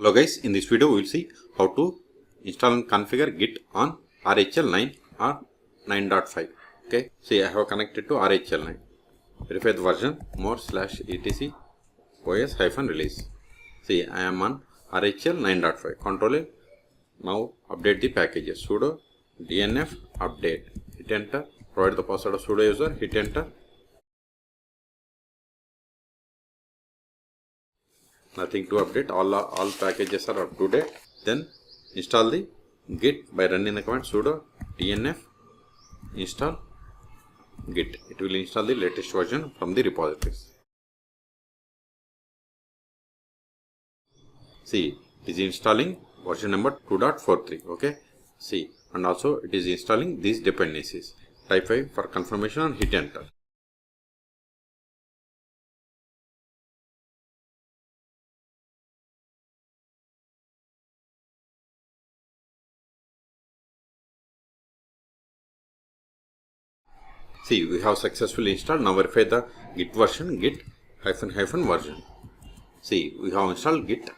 Hello guys, in this video we will see how to install and configure Git on RHEL 9 or 9.5. Okay, see I have connected to RHEL 9. Verify the version more/etc os-release. See I am on RHEL 9.5. Control it. Now update the packages. Sudo dnf update. Hit enter. Provide the password of sudo user. Hit enter. Nothing to update, all packages are up to date. Then install the Git by running the command sudo dnf install Git. It will install the latest version from the repositories. See, it is installing version number 2.43. okay, see, and also it is installing these dependencies. Type 5 for confirmation and hit enter. See, we have successfully installed. Now verify the Git version, Git ---- version. See, we have installed Git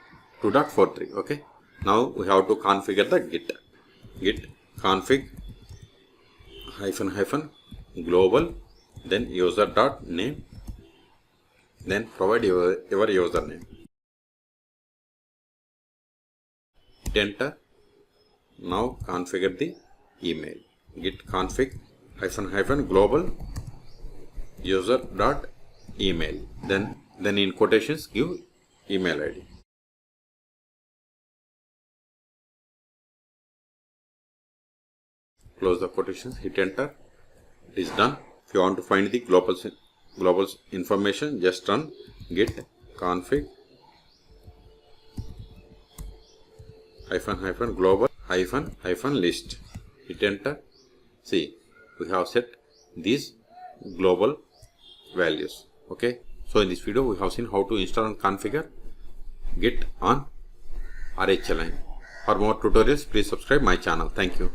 2.43. okay. Now we have to configure the Git config ---- global, then user.name, then provide your username. Hit enter. Now configure the email. Git config ---- global user.email, then in quotations give email ID. Close the quotations, hit enter. It is done. If you want to find the global information, just run git config ---- global ---- list. Hit enter. See, we have set these global values. Okay, so in this video we have seen how to install and configure Git on RHEL 9. For more tutorials, please subscribe my channel. Thank you.